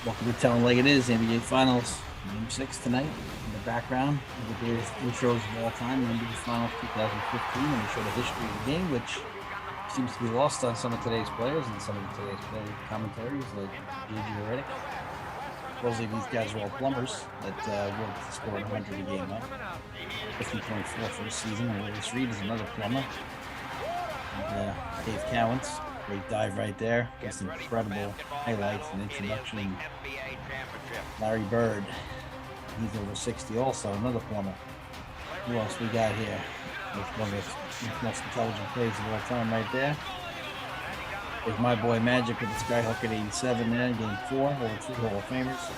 Welcome to Telling Like It Is, NBA Finals, Game 6 tonight. In the background, the greatest intros of all time, NBA Finals 2015, and we show the history of the game, which seems to be lost on some of today's players and some of today's player commentaries, like J.J. Redick. Supposedly these guys are all plumbers that work to score 100 a game, huh? 50.4 for the season, and Willis Reed is another plumber. And Dave Cowens, great dive right there. Just incredible highlights and introduction. Larry Bird, he's over 60 also, another plumber. Who else we got here? That's one of the most intelligent plays of all time right there. There's my boy Magic with the skyhook at 87 there, game 4, over 2 Hall of Famers.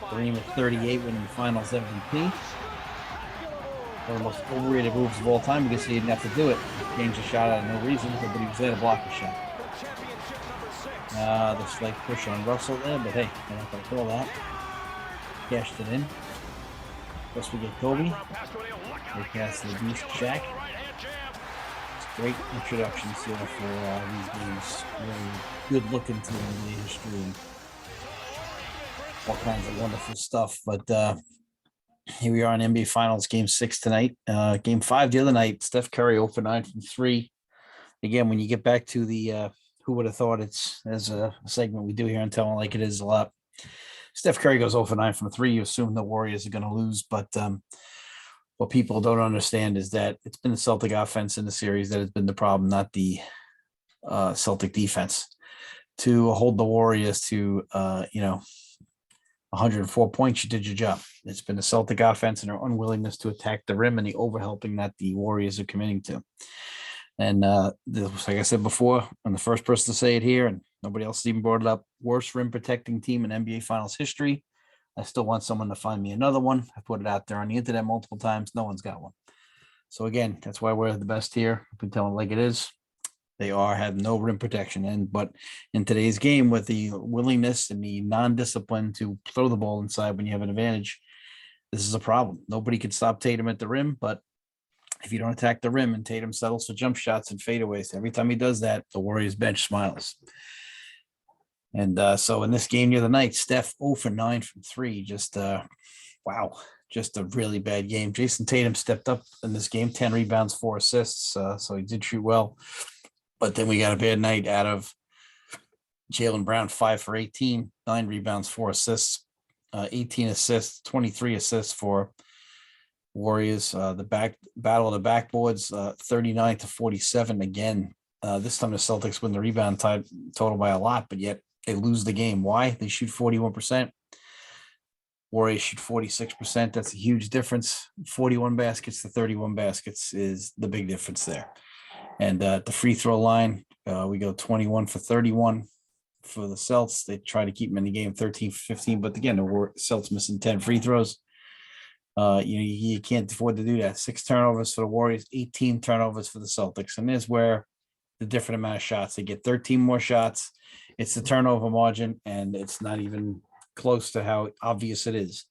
Kareem at 38 winning the finals MVP. One of the most overrated moves of all time because he didn't have to do it. Changed the shot out of no reason, but he was there to block the shot. The slight push on Russell there, but hey, I'm not going to call that. Cashed it in. First we get Kobe. They pass to the beast Shaq. It's great introductions here for these games. Really good look into the history and all kinds of wonderful stuff. But here we are in NBA Finals Game 6 tonight. Game 5 the other night, Steph Curry 0 for 9 from 3. Again, when you get back to the who would have thought, it's as a segment we do here on Telling Like It Is a lot. Steph Curry goes 0 for 9 from 3. You assume the Warriors are going to lose, but what people don't understand is that it's been the Celtic offense in the series that has been the problem, not the Celtic defense. To hold the Warriors to 104 points, you did your job. It's been the Celtic offense and their unwillingness to attack the rim and the overhelping that the Warriors are committing to. And like I said before, I'm the first person to say it here, and nobody else even brought it up. Worst rim protecting team in NBA Finals history. I still want someone to find me another one. I put it out there on the internet multiple times. No one's got one. So again, that's why we're the best here. I've been telling like it is. They have no rim protection. But in today's game, with the willingness and the non-discipline to throw the ball inside when you have an advantage, this is a problem. Nobody can stop Tatum at the rim, but if you don't attack the rim, and Tatum settles for jump shots and fadeaways, every time he does that, the Warriors bench smiles. And so in this game the other night, Steph 0 for 9 from 3. Just wow, just a really bad game. Jason Tatum stepped up in this game, 10 rebounds, 4 assists. So he did shoot well. But then we got a bad night out of Jaylen Brown, 5 for 18, 9 rebounds, 4 assists, 18 assists, 23 assists for Warriors. The battle of the backboards, 39 to 47 again. This time the Celtics win the rebound total by a lot, but yet they lose the game. Why? They shoot 41%. Warriors shoot 46%. That's a huge difference. 41 baskets to 31 baskets is the big difference there. And at the free throw line, we go 21 for 31 for the Celts. They try to keep them in the game 13 for 15, but again, the Celts missing 10 free throws. You can't afford to do that. 6 turnovers for the Warriors, 18 turnovers for the Celtics. And there's where the different amount of shots. They get 13 more shots. It's the turnover margin, and it's not even close to how obvious it is.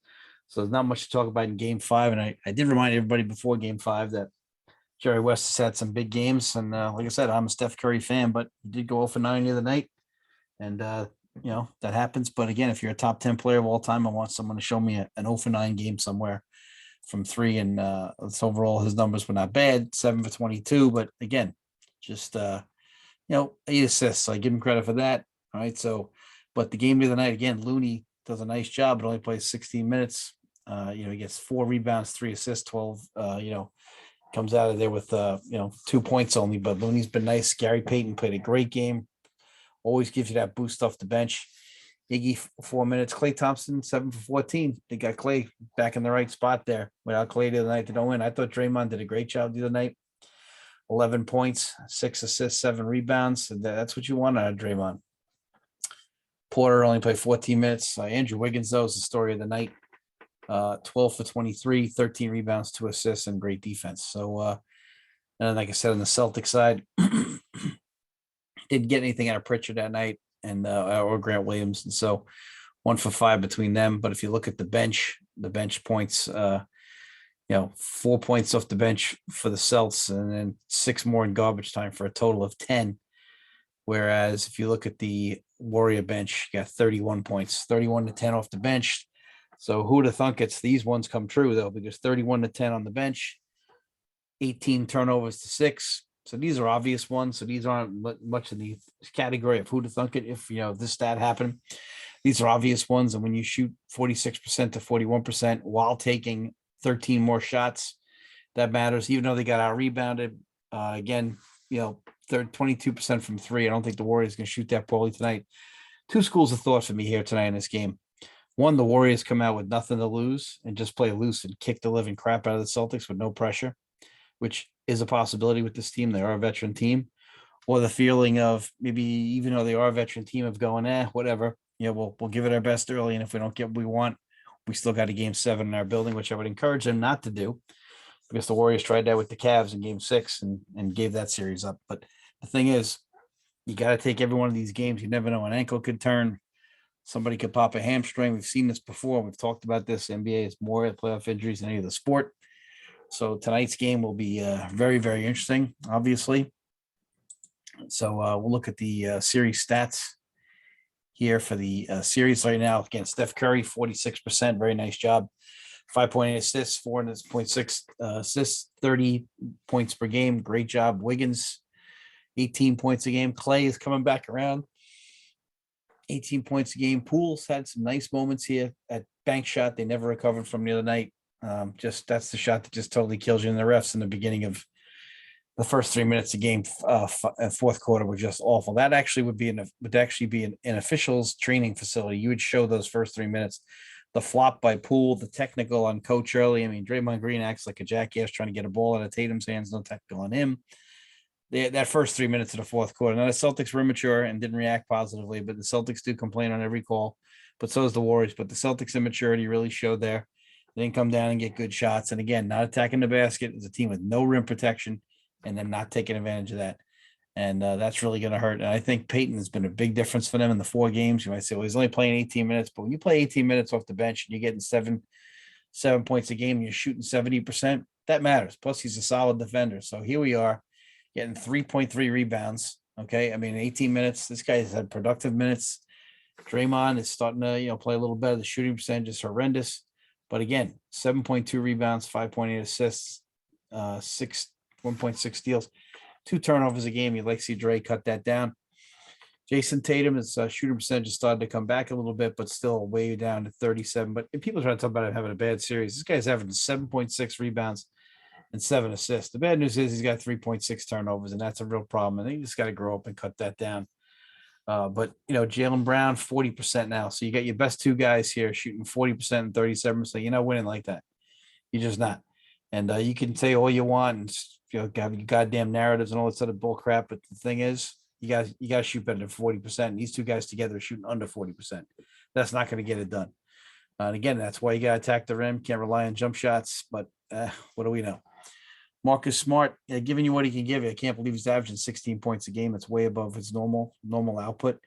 So there's not much to talk about in Game 5. And I did remind everybody before Game 5 that Jerry West has had some big games. And like I said, I'm a Steph Curry fan, but he did go 0 for 9 the other night. And, that happens. But again, if you're a top 10 player of all time, I want someone to show me an 0 for 9 game somewhere from 3. And overall, his numbers were not bad, 7 for 22. But again, just, 8 assists. So I give him credit for that. All right. So, but the game of the night, again, Looney does a nice job, but only plays 16 minutes. He gets 4 rebounds, 3 assists, 12, comes out of there with 2 points only, but Looney's been nice. Gary Payton played a great game. Always gives you that boost off the bench. Iggy 4 minutes. Klay Thompson 7 for 14. They got Klay back in the right spot there. Without Klay the other night, they don't win. I thought Draymond did a great job the other night. 11 points, 6 assists, 7 rebounds. And that's what you want out of Draymond. Porter only played 14 minutes. Andrew Wiggins, though, is the story of the night. 12 for 23, 13 rebounds, 2 assists, and great defense. So, and like I said, on the Celtic side, didn't get anything out of Pritchard that night or Grant Williams. And so 1 for 5 between them. But if you look at the bench points, 4 points off the bench for the Celts and then 6 more in garbage time for a total of 10. Whereas if you look at the Warrior bench, you got 31 points, 31-10 off the bench. So who'd have thunk it's these ones come true though, because 31-10 on the bench, 18 turnovers to 6. So these are obvious ones. So these aren't much in the category of who'd have thunk it if this stat happened. These are obvious ones. And when you shoot 46% to 41% while taking 13 more shots, that matters. Even though they got out rebounded, again, 22% from three. I don't think the Warriors can shoot that poorly tonight. Two schools of thought for me here tonight in this game. One, the Warriors come out with nothing to lose and just play loose and kick the living crap out of the Celtics with no pressure, which is a possibility with this team. They are a veteran team. Or the feeling of maybe even though they are a veteran team of going, whatever, we'll give it our best early. And if we don't get what we want, we still got a game 7 in our building, which I would encourage them not to do, because the Warriors tried that with the Cavs in game 6 and gave that series up. But the thing is, you got to take every one of these games. You never know. An ankle could turn. Somebody could pop a hamstring. We've seen this before. We've talked about this. The NBA is more at playoff injuries than any other sport. So tonight's game will be very, very interesting, obviously. So we'll look at the series stats here for the series right now. Again, Steph Curry, 46%. Very nice job. 5.8 assists, 4.6 assists, 30 points per game. Great job. Wiggins, 18 points a game. Clay is coming back around. 18 points a game. Poole's had some nice moments here at bank shot. They never recovered from the other night. That's the shot that just totally kills you. And the refs in the beginning of the first 3 minutes of game, fourth quarter were just awful. That actually would be an officials training facility. You would show those first 3 minutes. The flop by Poole, the technical on Coach early. I mean, Draymond Green acts like a jackass trying to get a ball out of Tatum's hands. No technical on him. That first 3 minutes of the fourth quarter. Now the Celtics were immature and didn't react positively, but the Celtics do complain on every call. But so does the Warriors. But the Celtics' immaturity really showed there. They didn't come down and get good shots. And again, not attacking the basket. It's a team with no rim protection, and then not taking advantage of that. And that's really going to hurt. And I think Peyton has been a big difference for them in the 4 games. You might say, well, he's only playing 18 minutes. But when you play 18 minutes off the bench and you're getting seven points a game and you're shooting 70%, that matters. Plus, he's a solid defender. So here we are getting 3.3 rebounds. Okay. I mean, 18 minutes. This guy has had productive minutes. Draymond is starting to, play a little better. The shooting percentage is horrendous. But again, 7.2 rebounds, 5.8 assists, 1.6 steals, 2 turnovers a game. You'd like to see Dre cut that down. Jason Tatum, his shooting percentage has started to come back a little bit, but still way down to 37. But people are trying to talk about him having a bad series. This guy's having 7.6 rebounds and 7 assists. The bad news is he's got 3.6 turnovers, and that's a real problem. And he just got to grow up and cut that down. But Jaylen Brown, 40% now. So you got your best 2 guys here shooting 40% and 37%. You're not winning like that. You're just not. And you can say all you want and have your goddamn narratives and all that sort of bull crap. But the thing is, you got to shoot better than 40%. And these 2 guys together are shooting under 40%. That's not going to get it done. And again, that's why you got to attack the rim. Can't rely on jump shots. But what do we know? Marcus Smart, giving you what he can give you. I can't believe he's averaging 16 points a game. It's way above his normal output.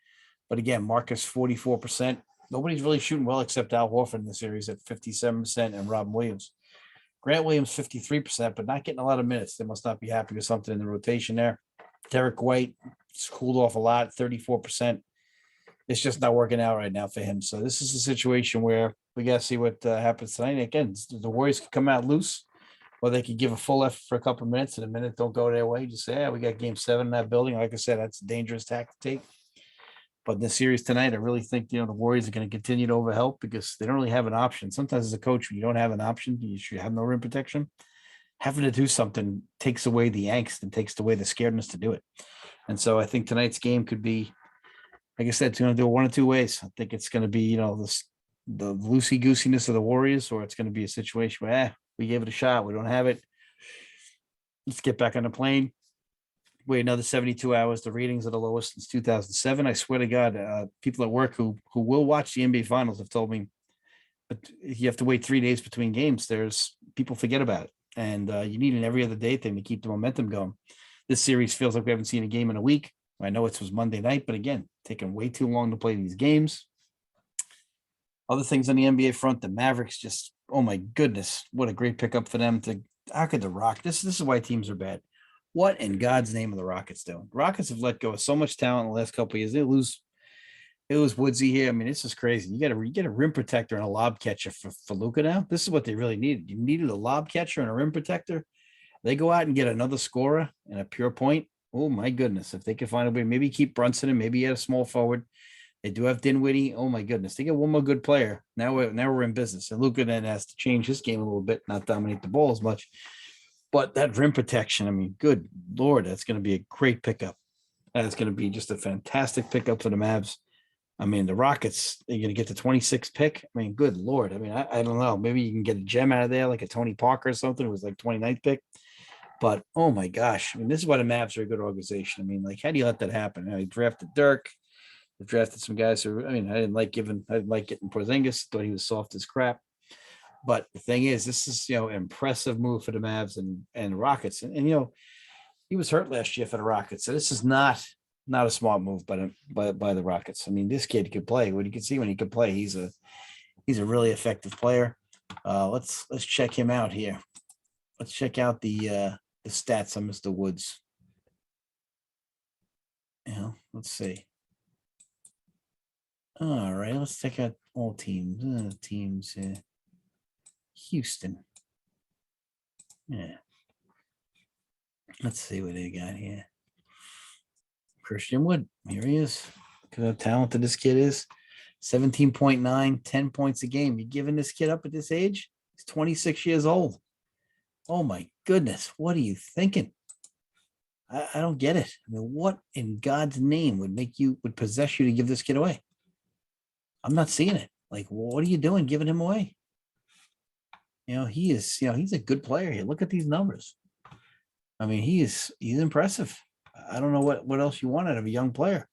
But again, Marcus, 44%. Nobody's really shooting well except Al Horford in the series at 57% and Robin Williams. Grant Williams, 53%, but not getting a lot of minutes. They must not be happy with something in the rotation there. Derek White cooled off a lot, 34%. It's just not working out right now for him. So this is a situation where we got to see what happens tonight. Again, the Warriors could come out loose, or they could give a full effort for a couple of minutes, and a minute don't go their way. Just say, we got game 7 in that building. Like I said, that's a dangerous tack to take. But in the series tonight, I really think, the Warriors are going to continue to overhelp because they don't really have an option. Sometimes as a coach, when you don't have an option, you should have no rim protection. Having to do something takes away the angst and takes away the scaredness to do it. And so I think tonight's game could be, like I said, it's going to do it one of 2 ways. I think it's going to be, the loosey-goosiness of the Warriors, or it's going to be a situation where, we gave it a shot. We don't have it. Let's get back on the plane. Wait another 72 hours. The ratings are the lowest since 2007. I swear to God, people at work who will watch the NBA Finals have told me, but you have to wait 3 days between games. People forget about it, and you need an every other day thing to keep the momentum going. This series feels like we haven't seen a game in a week. I know it was Monday night, but again, taking way too long to play these games. Other things on the NBA front, the Mavericks just, oh my goodness, what a great pickup for them. How could the Rock? This is why teams are bad. What in God's name are the Rockets doing? Rockets have let go of so much talent in the last couple of years. They lose Woodsy here. I mean, this is crazy. You get a rim protector and a lob catcher for Luka now. This is what they really needed. You needed a lob catcher and a rim protector. They go out and get another scorer and a pure point. Oh my goodness. If they could find a way, maybe keep Brunson and maybe add a small forward. They do have Dinwiddie. Oh my goodness. They get one more good player. Now we're in business. And Luka then has to change his game a little bit, not dominate the ball as much. But that rim protection, I mean, good Lord, that's going to be a great pickup. That's going to be just a fantastic pickup for the Mavs. I mean, the Rockets, they're going to get the 26th pick. I mean, good Lord. I mean, I don't know. Maybe you can get a gem out of there, like a Tony Parker or something. It was like 29th pick. But, oh, my gosh. I mean, this is why the Mavs are a good organization. I mean, like, how do you let that happen? They drafted Dirk. They drafted some guys who, I mean, I didn't like getting Porzingis. Thought he was soft as crap. But the thing is, this is, an impressive move for the Mavs and Rockets. And he was hurt last year for the Rockets. So this is not a smart move by the Rockets. I mean, this kid could play. What you can see when he could play, he's a really effective player. Let's check him out here. Let's check out the stats on Mr. Woods. Let's see. All right, let's check out all teams. Teams. Houston. Yeah. Let's see what they got here. Christian Wood. Here he is. Look at how talented this kid is. 17.9, 10 points a game. You giving this kid up at this age? He's 26 years old. Oh my goodness. What are you thinking? I don't get it. I mean, what in God's name would possess you to give this kid away? I'm not seeing it. Like, what are you doing giving him away? He's a good player here. Look at these numbers. I mean, he's impressive. I don't know what else you want out of a young player.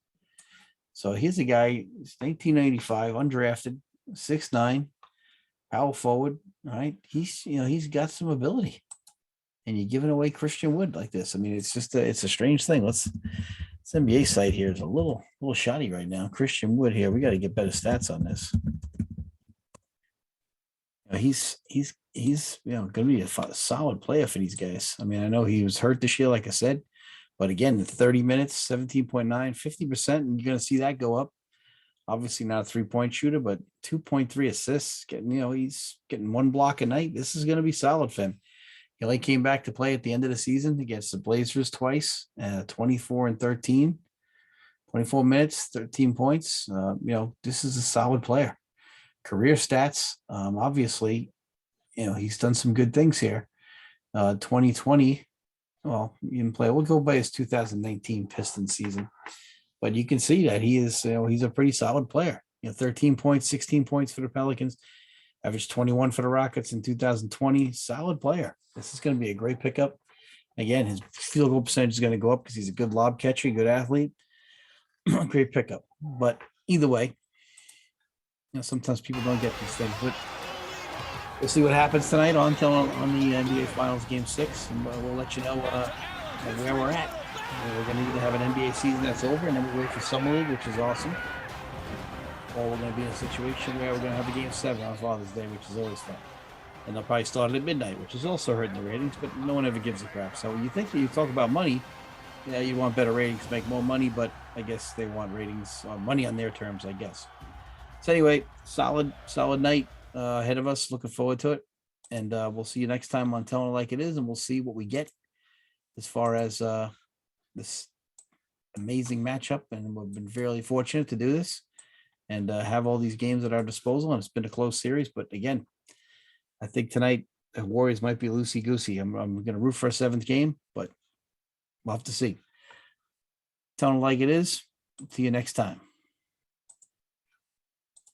So here's a guy, 1995, undrafted, 6'9", power forward. All right. He's got some ability. And you're giving away Christian Wood like this. I mean, it's just it's a strange thing. This NBA site here is a little shoddy right now. Christian Wood here. We got to get better stats on this. He's going to be a solid player for these guys. I mean, I know he was hurt this year, like I said, but again, 30 minutes, 17.9, 50%, and you're going to see that go up. Obviously not a 3-point shooter, but 2.3 assists. He's getting one block a night. This is going to be solid for him. He only came back to play at the end of the season against the Blazers twice, 24 and 13, 24 minutes, 13 points. This is a solid player. Career stats, obviously, he's done some good things here. 2020, well, he didn't play. We'll go by his 2019 Pistons season, but you can see that he is, he's a pretty solid player. 13 points, 16 points for the Pelicans, averaged 21 for the Rockets in 2020. Solid player. This is going to be a great pickup. Again, his field goal percentage is going to go up because he's a good lob catcher, good athlete. Great pickup. But either way, sometimes people don't get these things. But we'll see what happens tonight on the NBA Finals Game 6, and we'll let you know where we're at. We're going to either have an NBA season that's over, and then we wait for Summer League, which is awesome, or we're going to be in a situation where we're going to have a Game 7 on Father's Day, which is always fun. And they'll probably start at midnight, which is also hurting the ratings, but no one ever gives a crap. So you think that you talk about money, you want better ratings, make more money, but I guess they want ratings, money on their terms, I guess. So anyway, solid night ahead of us. Looking forward to it. And we'll see you next time on Telling It Like It Is, and we'll see what we get as far as this amazing matchup. And we've been fairly fortunate to do this and have all these games at our disposal. And it's been a close series. But again, I think tonight the Warriors might be loosey-goosey. I'm going to root for a 7th game, but we'll have to see. Telling It Like It Is. See you next time.